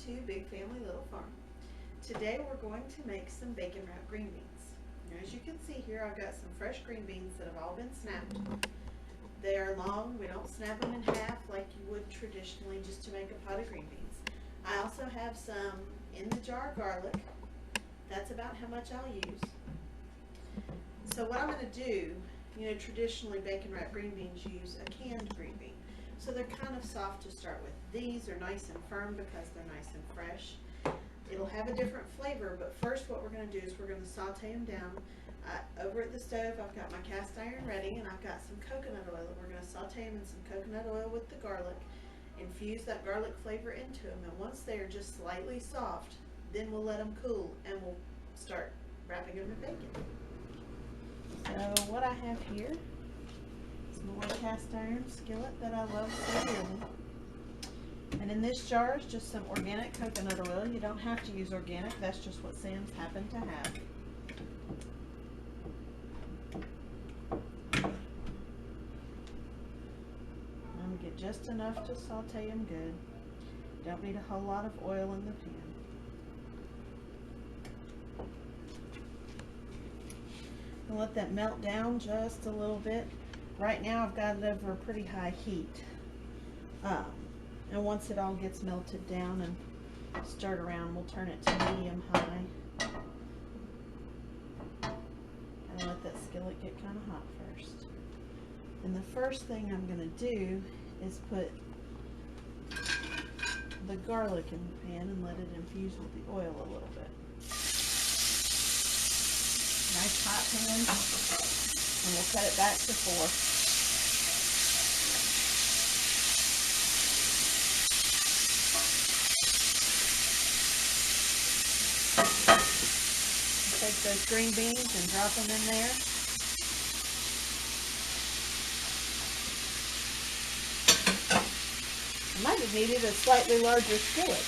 to Big Family Little Farm. Today we're going to make some bacon wrapped green beans. Now, as you can see here, I've got some fresh green beans that have all been snapped. They are long. We don't snap them in half like you would traditionally just to make a pot of green beans. I also have some in the jar garlic. That's about how much I'll use. So what I'm going to do, traditionally bacon wrapped green beans use a canned green bean. So they're kind of soft to start with. These are nice and firm because they're nice and fresh. It'll have a different flavor, but first what we're going to do is we're going to saute them down. Over at the stove, I've got my cast iron ready, and I've got some coconut oil. We're going to saute them in some coconut oil with the garlic, infuse that garlic flavor into them, and once they are just slightly soft, then we'll let them cool and we'll start wrapping them in bacon. So what I have here is my little cast iron skillet that I love so dearly. And in this jar is just some organic coconut oil. You don't have to use organic, that's just what Sam's happened to have. I'm going to get just enough to saute them good. Don't need a whole lot of oil in the pan. I'll let that melt down just a little bit. Right now I've got it over a pretty high heat. And once it all gets melted down and stirred around, we'll turn it to medium high. And let that skillet get kind of hot first. And the first thing I'm going to do is put the garlic in the pan and let it infuse with the oil a little bit. Nice hot pan, and we'll cut it back to 4. Take those green beans and drop them in there. I might have needed a slightly larger skillet.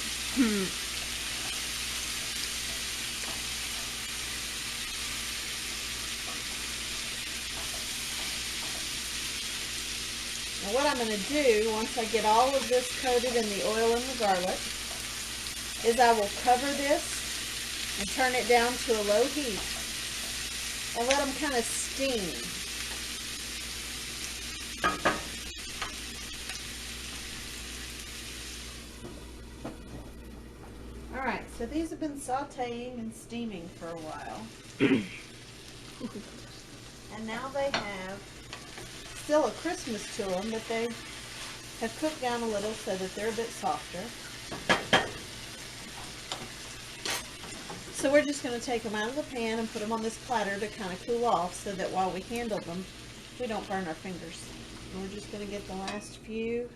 Now what I'm going to do, once I get all of this coated in the oil and the garlic, is I will cover this and turn it down to a low heat and let them kind of steam. Alright, so these have been sauteing and steaming for a while. And now they have still a crispness to them, but they have cooked down a little so that they're a bit softer. So we're just going to take them out of the pan and put them on this platter to kind of cool off so that while we handle them, we don't burn our fingers. And we're just going to get the last few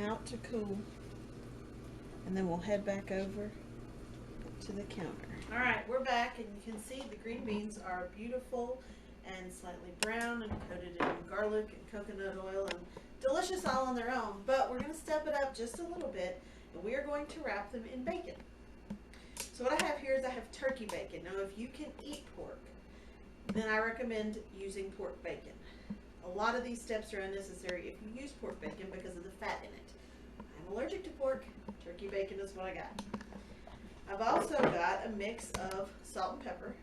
out to cool. And then we'll head back over to the counter. Alright, we're back, and you can see the green beans are beautiful and slightly brown and coated in garlic and coconut oil and delicious all on their own. But we're going to step it up just a little bit, and we are going to wrap them in bacon. So what I have here is I have turkey bacon. Now if you can eat pork, then I recommend using pork bacon. A lot of these steps are unnecessary if you use pork bacon because of the fat in it. I'm allergic to pork. Turkey bacon is what I got. I've also got a mix of salt and pepper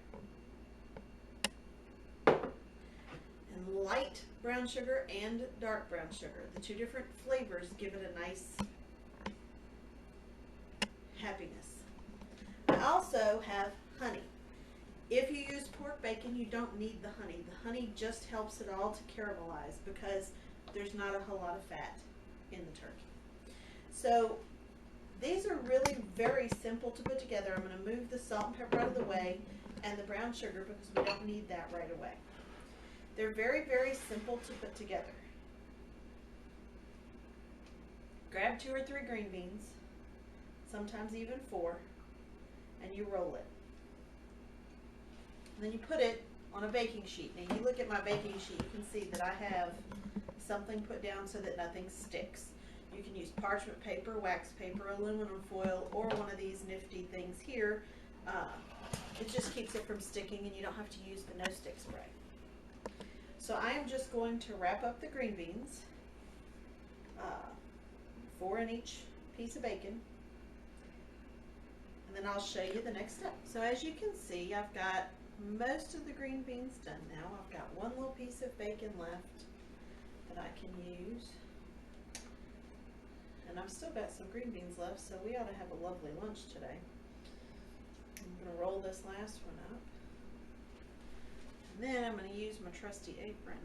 and light brown sugar and dark brown sugar. The two different flavors give it a nice happiness. I also have honey. If you use pork bacon, you don't need the honey. The honey just helps it all to caramelize because there's not a whole lot of fat in the turkey. So these are really very simple to put together. I'm going to move the salt and pepper out of the way and the brown sugar because we don't need that right away. They're very, very simple to put together. Grab 2 or 3 green beans, sometimes even 4, and you roll it. And then you put it on a baking sheet. Now you look at my baking sheet, you can see that I have something put down so that nothing sticks. You can use parchment paper, wax paper, aluminum foil, or one of these nifty things here. It just keeps it from sticking and you don't have to use the no stick spray. So I am just going to wrap up the green beans, 4 in each piece of bacon, then I'll show you the next step. So as you can see, I've got most of the green beans done now. I've got one little piece of bacon left that I can use. And I've still got some green beans left, so we ought to have a lovely lunch today. I'm going to roll this last one up. And then I'm going to use my trusty apron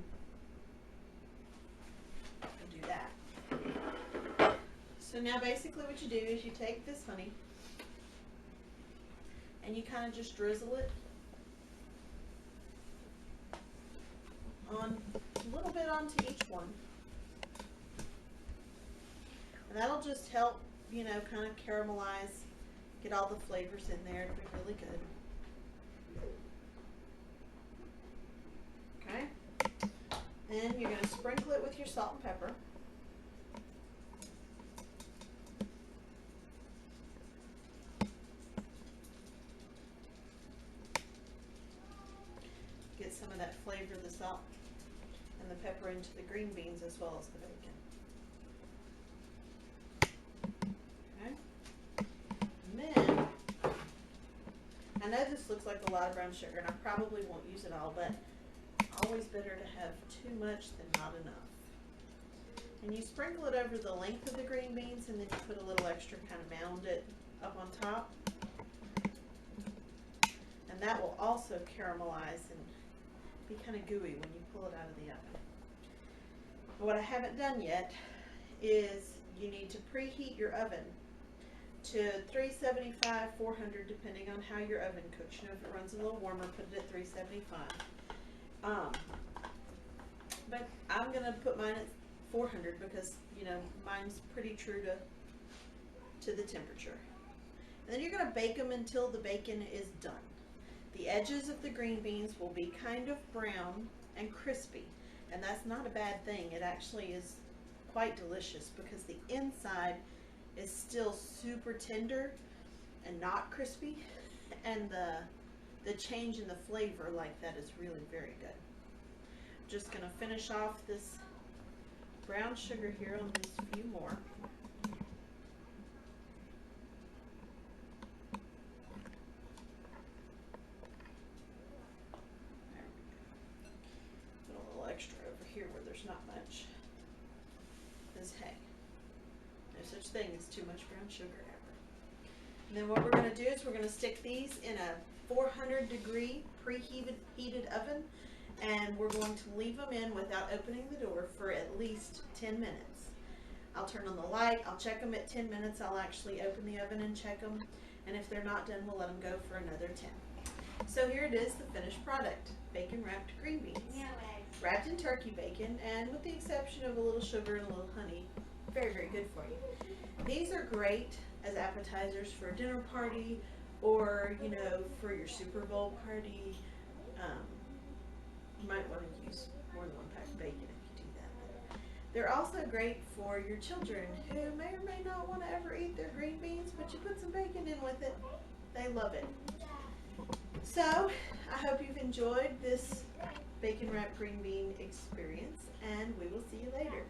to do that. So now basically what you do is you take this honey and you kind of just drizzle it on a little bit onto each one. And that'll just help, you know, kind of caramelize, get all the flavors in there. It'll be really good. Okay. Then you're going to sprinkle it with your salt and pepper. Get some of that flavor of the salt and the pepper into the green beans as well as the bacon. Okay. And then, I know this looks like a lot of brown sugar and I probably won't use it all, but always better to have too much than not enough. And you sprinkle it over the length of the green beans and then you put a little extra, kind of mound it up on top. And that will also caramelize and be kind of gooey when you pull it out of the oven. But what I haven't done yet is you need to preheat your oven to 375, 400, depending on how your oven cooks. You know, if it runs a little warmer, put it at 375. But I'm going to put mine at 400 because, you know, mine's pretty true to the temperature. And then you're going to bake them until the bacon is done. The edges of the green beans will be kind of brown and crispy, and that's not a bad thing. It actually is quite delicious because the inside is still super tender and not crispy, and the change in the flavor like that is really very good. Just going to finish off this brown sugar here on these few more. Extra over here where there's not much, is hay. No such thing as too much brown sugar ever. And then what we're going to do is we're going to stick these in a 400-degree preheated oven, and we're going to leave them in without opening the door for at least 10 minutes. I'll turn on the light, I'll check them at 10 minutes, I'll actually open the oven and check them, and if they're not done, we'll let them go for another 10. So here it is, the finished product, bacon wrapped green beans. Wrapped in turkey bacon, and with the exception of a little sugar and a little honey, very, very good for you. These are great as appetizers for a dinner party or, you know, for your Super Bowl party. You might want to use more than one pack of bacon if you do that. They're also great for your children who may or may not want to ever eat their green beans, but you put some bacon in with it. They love it. So, I hope you've enjoyed this bacon wrapped green bean experience, and we will see you later.